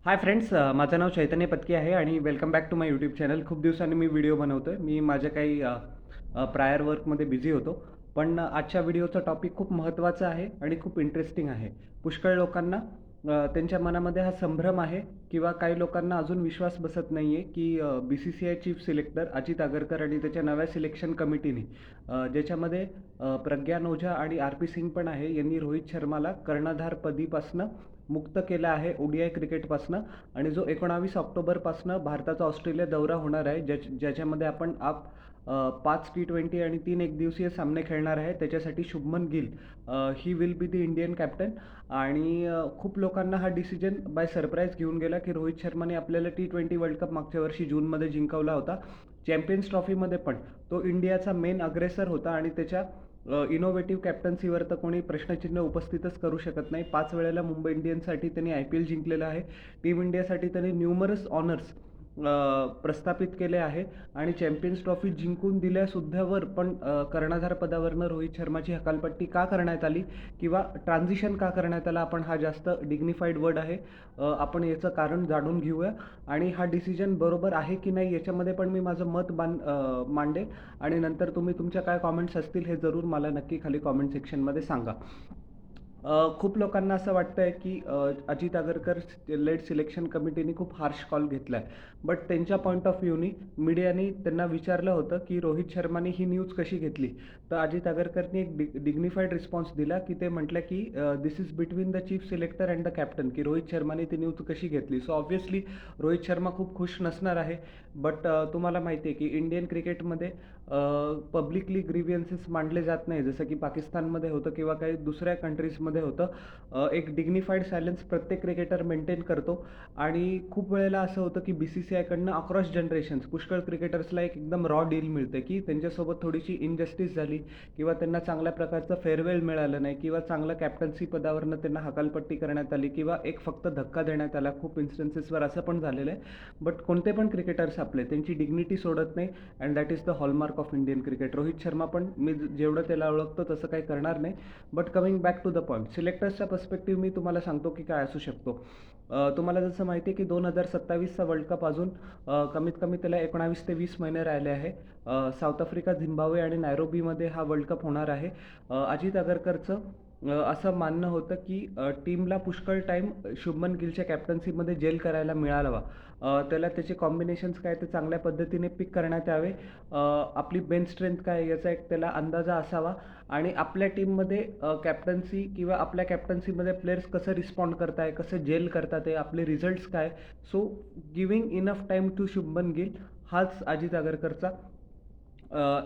Hi friends, माझं नाव चैतन्य पत्की आहे आणि welcome back to my YouTube channel. खूप दिवसांनी मी व्हिडिओ बनवतो आहे. मी माझ्या काही प्रायर वर्कमध्ये बिझी होतो. पण आजच्या व्हिडिओचा टॉपिक खूप महत्त्वाचा आहे आणि खूप इंटरेस्टिंग आहे. पुष्कळ लोकांना त्यांच्या मनामध्ये हा संभ्रम आहे किंवा काही लोकांना अजून विश्वास बसत नाही आहे की BCCI chief selector Ajit Agarkar आणि त्याच्या नव्या सिलेक्शन कमिटीने ज्याच्यामध्ये प्रज्ञान ओझा आणि RP सिंग पण आहे, यांनी रोहित शर्माला कर्णधारपदीपासनं मुक्त केलं आहे ODI क्रिकेटपासनं. आणि जो 19 ऑक्टोबरपासनं भारताचा ऑस्ट्रेलिया दौरा होणार आहे, ज्याच्यामध्ये आपण 5 T20 आणि 3 एकदिवसीय सामने खेळणार आहे. त्याच्यासाठी Shubman Gill he will be the Indian captain. आणि खूप लोकांना हा डिसिजन बाय सरप्राईज घेऊन गेला की रोहित शर्माने आपल्याला T20 वर्ल्ड कप मागच्या वर्षी जूनमध्ये जिंकवला होता. चॅम्पियन्स ट्रॉफीमध्ये पण तो इंडियाचा मेन अग्रेसर होता आणि त्याच्या इनोव्हेटिव्ह कॅप्टन्सीवर तर कोणी प्रश्नचिन्ह उपस्थितच करू शकत नाही. 5 वेळेला मुंबई इंडियन्ससाठी त्यांनी IPL जिंकलेलं आहे. टीम इंडियासाठी त्यांनी न्यूमरस ऑनर्स प्रस्थापित केले आहे आणि चॅम्पियन्स ट्रॉफी जिंकून दिल्यासुद्धावर पण कर्णधार पदावरनं रोहित शर्माची हकालपट्टी का करण्यात आली किंवा ट्रान्झिशन का करण्यात आला, आपण हा जास्त डिग्निफाईड वर्ड आहे. आपण याचं कारण जाणून घेऊया आणि हा डिसिजन बरोबर आहे की नाही याच्यामध्ये पण मी माझं मत मांडेल. आणि नंतर तुम्ही तुमच्या काय कॉमेंट्स असतील हे जरूर मला नक्की खाली कॉमेंट सेक्शनमध्ये सांगा. खूप लोकांना असं वाटतं आहे की अजित आगरकर लेड सिलेक्शन कमिटीने खूप हार्श कॉल घेतला आहे. बट त्यांच्या पॉईंट ऑफ व्ह्यूनी मीडियाने त्यांना विचारलं होतं की रोहित शर्माने ही न्यूज कशी घेतली. तर अजित आगरकरने एक डिग्निफाईड रिस्पॉन्स दिला की ते म्हटलं की this is between the chief selector and the captain, की रोहित शर्माने ती न्यूज कशी घेतली. सो ऑब्व्हियसली रोहित शर्मा खूप खुश नसणार आहे. बट तुम्हाला माहिती आहे की इंडियन क्रिकेटमध्ये पब्लिकली ग्रीव्हियन्सेस मांडले जात नाही, जसं की पाकिस्तानमध्ये होतं किंवा काही दुसऱ्या कंट्रीजमध्ये होतं. एक डिग्निफाईड सायलेन्स प्रत्येक क्रिकेटर मेंटेन करतो. आणि खूप वेळेला असं होतं की BCCI कडनं अक्रॉस जनरेशन्स पुष्कळ क्रिकेटर्सला एक एकदम रॉ डील मिळते की त्यांच्यासोबत थोडीशी इनजस्टिस झाली किंवा त्यांना चांगल्या प्रकारचं फेअरवेल मिळालं नाही किंवा चांगलं कॅप्टन्सी पदावरनं त्यांना हकालपट्टी करण्यात आली किंवा एक फक्त धक्का देण्यात आला. खूप इन्स्टन्सेसवर असं पण झालेलं आहे. बट कोणते पण क्रिकेटर्स आपले त्यांची डिग्निटी सोडत नाही and that is the hallmark of Indian cricket. Rohit Sharma पण मी जेवढं त्याला ओळखतो तसं काही करणार नाही. But coming back to the point, सिलेक्टर्सचा पर्स्पेक्टिव्ह मी तुम्हाला सांगतो की काय असू शकतो. तुम्हाला जसं माहिती आहे की 2027चा वर्ल्ड कप अजून कमीत कमी त्याला 19 ते 20 महिने राहिले आहे. साऊथ आफ्रिका, झिम्बाब्वे आणि नैरोबीमध्ये हा वर्ल्ड कप होणार आहे. अजित आगरकरचं असं मानणं होतं की टीमला पुष्कळ टाईम शुभमन गिलच्या कॅप्टन्सीमध्ये जेल करायला मिळावा. त्याला त्याचे कॉम्बिनेशन्स काय ते चांगल्या पद्धतीने पिक करण्यात यावे. आपली बेंच स्ट्रेंथ काय याचा एक त्याला अंदाजा असावा. आणि आपल्या टीममध्ये कॅप्टन्सी किंवा आपल्या कॅप्टन्सीमध्ये प्लेयर्स कसं रिस्पॉन्ड करत आहे, कसं जेल करतात आहे, आपले रिझल्ट्स काय. So giving enough time to Shubman Gill हाच अजित आगरकरचा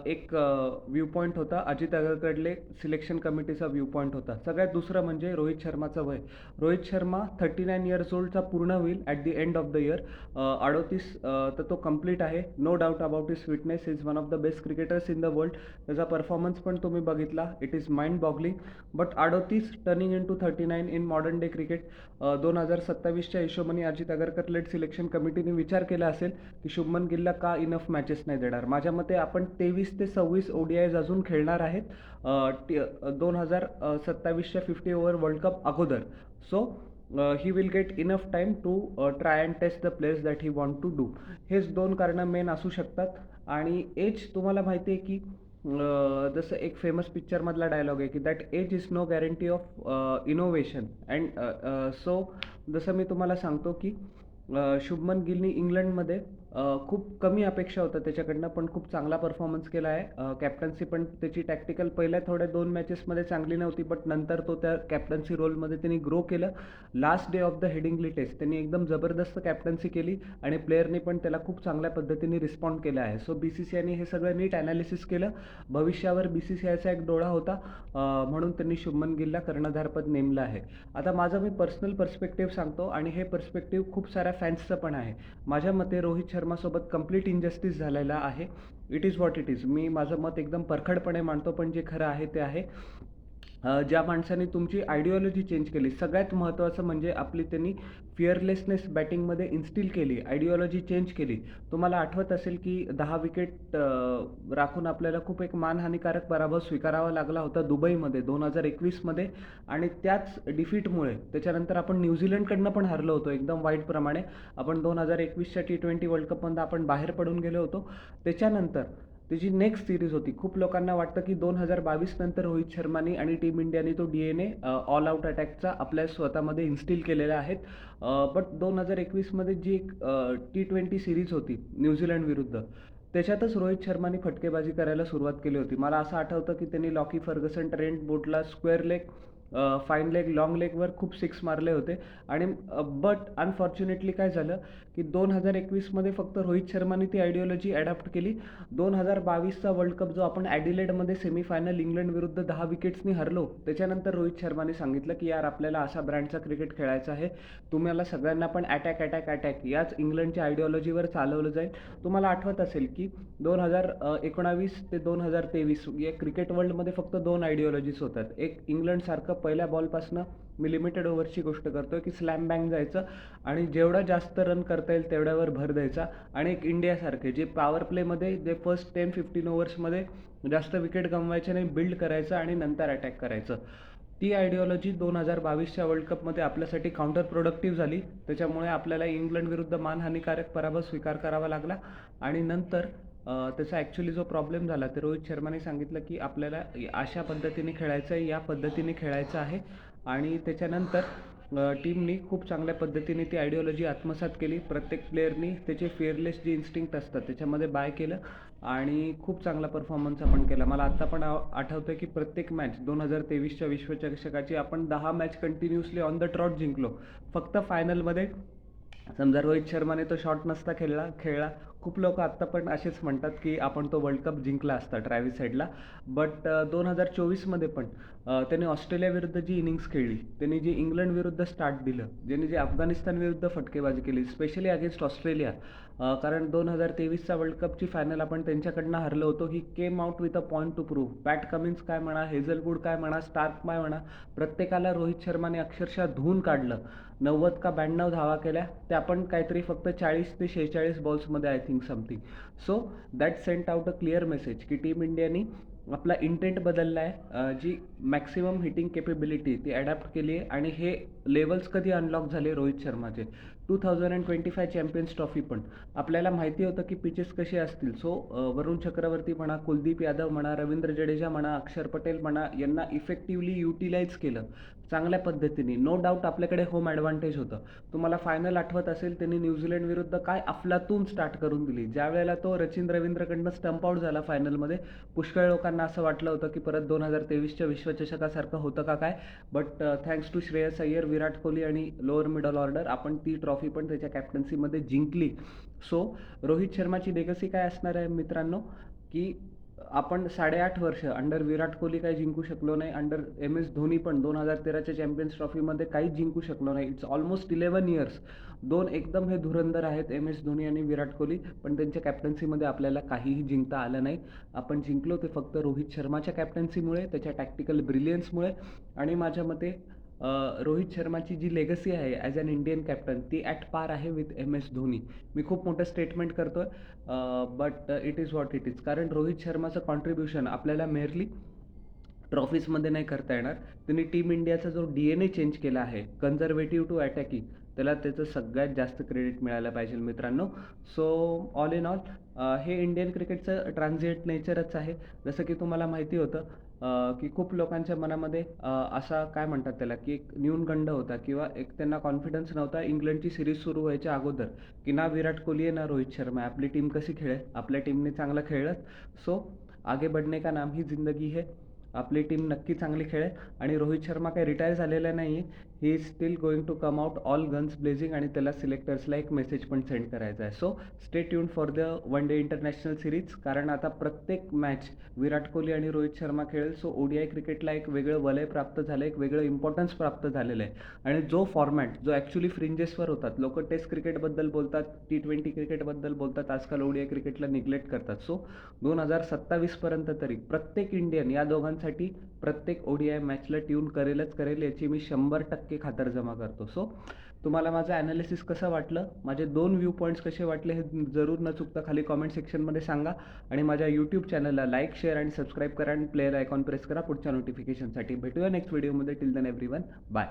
एक व्ह्यू पॉईंट होता. अजित आगरकरले सिलेक्शन कमिटीचा व्ह्यू पॉईंट होता. सगळ्यात दुसरं म्हणजे रोहित शर्माचं वय. रोहित शर्मा 39 इयर्स ओल्डचा पूर्ण होईल at the end of the year. 38 तर तो कम्प्लीट आहे. No doubt about his fitness. Is one of the best cricketers in the world. त्याचा परफॉर्मन्स पण तुम्ही बघितला, it is mind boggling. But 38 turning into 39 in modern day cricket. 2027च्या हिशोबाने Ajit Agarkar laid selection कमिटीने विचार केला असेल की शुभमन गिलला का इनफ मॅचेस नाही देणार. माझ्या मते आपण 23 ते 26 ODIs अजून खेळणार आहेत 2027च्या 50 ओव्हर वर्ल्ड कप अगोदर. So he will get enough time to try and test the players that he want to do. हेच दोन कारणं मेन असू शकतात. आणि एज तुम्हाला माहिती आहे की जसं एक फेमस पिक्चरमधला डायलॉग आहे की that age is no guarantee of innovation. And so जसं मी तुम्हाला सांगतो की शुभमन गिलनी इंग्लंडमध्ये खूप कमी अपेक्षा होतं त्याच्याकडनं, पण खूप चांगला परफॉर्मन्स केला आहे. कॅप्टन्सी पण त्याची टॅक्टिकल पहिल्या थोड्या 2 मॅचेसमध्ये चांगली नव्हती, बट नंतर तो त्या कॅप्टन्सी रोलमध्ये त्यांनी ग्रो केलं. Last day of the Headingley test त्यांनी एकदम जबरदस्त कॅप्टन्सी केली आणि प्लेयरनी पण त्याला खूप चांगल्या पद्धतीने रिस्पॉन्ड केला आहे. सो BCCIने हे सगळं नीट ॲनालिसिस केलं. भविष्यावर BCCIचा एक डोळा होता, म्हणून त्यांनी शुभमन गिलला कर्णधारपद नेमलं आहे. आता माझं मी पर्सनल पर्स्पेक्टिव्ह सांगतो आणि हे पर्स्पेक्टिव्ह खूप साऱ्या फॅन्सचं पण आहे. माझ्या मते रोहित शर्मासोबत कंप्लीट इनजस्टिस झालेला आहे. It is what it is. मी माझं मत एकदम परखडपणे मांडतो, पण जे खरं आहे ते आहे. ज्या माणसाने तुमची आयडिओलॉजी चेंज केली. सगळ्यात महत्त्वाचं म्हणजे आपली त्यांनी फिअरलेसनेस बॅटिंगमध्ये इन्स्टिल केली, आयडिओलॉजी चेंज केली. तुम्हाला आठवत असेल की 10 विकेट राखून आपल्याला खूप एक मानहानिकारक पराभव स्वीकारावा लागला होता दुबईमध्ये 2021मध्ये आणि त्याच डिफीटमुळे त्याच्यानंतर आपण न्यूझीलंडकडनं पण हरलो होतो एकदम वाईटप्रमाणे. आपण 2021च्या T20 वर्ल्ड कपमधनं आपण बाहेर पडून गेलो होतो. त्याच्यानंतर त्याची नेक्स्ट सिरीज होती. खूप लोकांना वाटतं की 2022 नंतर रोहित शर्मानी आणि टीम इंडियाने तो DNA ऑल आउट अटॅकचा आपल्या स्वतःमध्ये इन्स्टिल केलेला आहेत. बट 2021मध्ये जी एक T20 सिरीज होती न्यूझीलंड विरुद्ध, त्याच्यातच रोहित शर्माने फटकेबाजी करायला सुरुवात केली होती. मला असं आठवतं की त्यांनी लॉकी फर्गसन, ट्रेंट बोल्टला square leg, fine leg, long लेगवर खूप सिक्स मारले होते आणि बट अनफॉर्च्युनेटली काय झालं की 2021मध्ये फक्त रोहित शर्माने ती आयडिओलॉजी ॲडॉप्ट केली. 2022चा वर्ल्ड कप जो आपण ॲडिलेडमध्ये सेमीफायनल इंग्लंड विरुद्ध 10 विकेट्सनी हरलो, त्याच्यानंतर रोहित शर्माने सांगितलं की यार आपल्याला अशा ब्रँडचा क्रिकेट खेळायचा आहे. तुम्हाला सगळ्यांना पण अटॅक अटॅक अटॅक याच इंग्लंडच्या आयडिओलॉजीवर चालवलं जाईल. तुम्हाला आठवत असेल की 2019 ते 2023 या क्रिकेट वर्ल्डमध्ये फक्त 2 आयडिओलॉजीज होतात. एक इंग्लंडसारखं पहिल्या बॉलपासनं मी लिमिटेड ओव्हरची गोष्ट करतोय की स्लॅम बँग जायचं आणि जेवढा जास्त रन करता येईल तेवढ्यावर भर द्यायचा आणि एक इंडियासारखे जे पॉवर प्लेमध्ये जे फर्स्ट 10-15 ओव्हर्समध्ये जास्त विकेट गमवायचे नाही, बिल्ड करायचं आणि नंतर अटॅक करायचं. ती आयडिओलॉजी 2022च्या वर्ल्ड कपमध्ये आपल्यासाठी काउंटर प्रोडक्टिव्ह झाली. त्याच्यामुळे आपल्याला इंग्लंड विरुद्ध मानहानिकारक पराभव स्वीकार करावा लागला आणि नंतर त्याचा ॲक्च्युली जो प्रॉब्लेम झाला ते रोहित शर्माने सांगितलं की आपल्याला अशा पद्धतीने खेळायचं आहे, या पद्धतीने खेळायचं आहे आणि त्याच्यानंतर टीमनी खूप चांगल्या पद्धतीने ती आयडिओलॉजी आत्मसात केली. प्रत्येक प्लेयरनी त्याचे फिअरलेस जे इन्स्टिंक्ट असतात त्याच्यामध्ये बाय केलं आणि खूप चांगला परफॉर्मन्स आपण केला. मला आत्ता पण आठवतं की प्रत्येक मॅच 2023च्या विश्वचषकाची आपण 10 match continuously on the trout जिंकलो. फक्त फायनलमध्ये समजा रोहित शर्माने तो शॉट नसता खेळला खूप लोक आत्ता पण असेच म्हणतात की आपण तो वर्ल्ड कप जिंकला असता ट्रॅव्हिस हेडला. बट 2024मध्ये पण त्याने ऑस्ट्रेलिया विरुद्ध जी इनिंग्स खेळली, त्यांनी जी इंग्लंड विरुद्ध स्टार्ट दिलं, ज्यांनी जे अफगाणिस्तान विरुद्ध फटकेबाजी केली स्पेशली अगेन्स्ट ऑस्ट्रेलिया, कारण 2023चा वर्ल्ड कपची फायनल आपण त्यांच्याकडनं हरलो होतो. He came out with a point to prove. Pat Cummins काय म्हणा, हेझलवूड काय म्हणा, स्टार्क काय म्हणा, प्रत्येकाला रोहित शर्माने अक्षरशः धुवून काढलं. 90 का 92 धावा केल्या, त्या पण काहीतरी फक्त 40 ते 46 बॉल्समध्ये I think something. So that sent out a clear message की टीम इंडियानी आपला इंटेंट बदलला आहे. जी मॅक्सिमम हिटिंग केपेबिलिटी ती ॲडॅप्ट केली आहे आणि हे लेवल्स कधी अनलॉक झाले रोहित शर्माचे 2025 चॅम्पियन्स ट्रॉफी पण आपल्याला माहिती होतं की पिचेस कशी असतील. सो वरुण चक्रवर्ती म्हणा, कुलदीप यादव म्हणा, रवींद्र जडेजा म्हणा, अक्षर पटेल म्हणा, यांना इफेक्टिव्हली युटिलाइज केलं चांगल्या पद्धतीने. नो डाऊट आपल्याकडे होम ॲडव्हान्टेज होतं. तुम्हाला फायनल आठवत असेल त्यांनी न्यूझीलंड विरुद्ध काय अफलातून स्टार्ट करून दिली. ज्या वेळेला तो रचिन रवींद्रकडनं स्टंप आउट झाला फायनलमध्ये, पुष्कळ लोकांना असं वाटलं होतं की परत 2023च्या विश्वचषकासारखं होतं का काय. But thanks to Shreyas Iyer, Virat Kohli आणि लोअर मिडल ऑर्डर आपण ती ट्रॉफी पण त्याच्या कॅप्टन्सीमध्ये जिंकली. सो रोहित शर्माची लेगसी काय असणार आहे मित्रांनो, की आपण 8.5 वर्ष अंडर विराट कोहली काही जिंकू शकलो नाही, अंडर MS धोनी पण 2013च्या चॅम्पियन्स ट्रॉफीमध्ये काहीच जिंकू शकलो नाही. It's almost 11 years. दोन एकदम हे धुरंधर आहेत MS धोनी आणि विराट कोहली, पण त्यांच्या कॅप्टन्सीमध्ये आपल्याला काहीही जिंकता आलं नाही. आपण जिंकलो ते फक्त रोहित शर्माच्या कॅप्टन्सीमुळे, त्याच्या टॅक्टिकल ब्रिलियन्समुळे आणि माझ्या मते रोहित शर्माची जी लेगसी आहे ॲज अन इंडियन कॅप्टन ती ॲट पार आहे विथ MS धोनी. मी खूप मोठं स्टेटमेंट करतोय, but it is what it is. कारण रोहित शर्माचं कॉन्ट्रीब्युशन आपल्याला मेअरली ट्रॉफीजमध्ये नाही करता येणार. त्यांनी टीम इंडियाचा जो DNA चेंज केला आहे कन्झर्वेटिव्ह टू अटॅकिंग, त्याला त्याचं सगळ्यात जास्त क्रेडिट मिळायला पाहिजे मित्रांनो. सो ऑल इन ऑल हे इंडियन क्रिकेटचं ट्रान्झिएंट नेचरच आहे. जसं की तुम्हाला माहिती होतं की खूप लोकांच्या मनामध्ये असा काय म्हणतात त्याला की एक न्यूनगंड होता किंवा एक त्यांना कॉन्फिडन्स नव्हता इंग्लंडची सिरीज सुरू व्हायच्या अगोदर की ना विराट कोहली आहे ना रोहित शर्मा आहे, आपली टीम कशी खेळेल. आपल्या टीमने चांगलं खेळलं. सो आगे बढ़ने का नाम ही जिंदगी है. आपली टीम नक्की चांगली खेळेल आणि रोहित शर्मा काही रिटायर झालेला नाही आहे. He is still going to come out all guns blazing आणि त्याला सिलेक्टर्सला एक मेसेज पण सेंड करायचा आहे. So stay tune for the one day international series, कारण आता प्रत्येक मॅच विराट कोहली आणि रोहित शर्मा खेळेल. सो ODI क्रिकेटला एक वेगळं वलय प्राप्त झालं, एक वेगळं इम्पॉर्टन्स प्राप्त झालेलं आहे. आणि जो फॉर्मॅट जो ॲक्च्युली फ्रिंजेसवर होतात, लोक टेस्ट क्रिकेटबद्दल बोलतात, T20 क्रिकेटबद्दल बोलतात, आजकाल ODI क्रिकेटला निग्लेक्ट करतात. सो 2027पर्यंत तरी प्रत्येक इंडियन या दोघांसाठी प्रत्येक ODI मॅचला ट्यून करेलच करेल, याची मी 100% खातरजमा करतो. सो तुम्हाला माझं ॲनालिसिस कसं वाटलं, माझे 2 व्ह्यू पॉईंट्स कसे वाटले, हे जरूर न चुकता खाली कॉमेंट सेक्शनमध्ये सांगा. आणि माझ्या यूट्यूब चॅनलला लाईक, शेअर आणि सबस्क्राईब करा आणि प्लेअर आयकॉन प्रेस करा पुढच्या नोटिफिकेशनसाठी. भेटूया नेक्स्ट व्हिडिओमध्ये. Till then everyone, bye.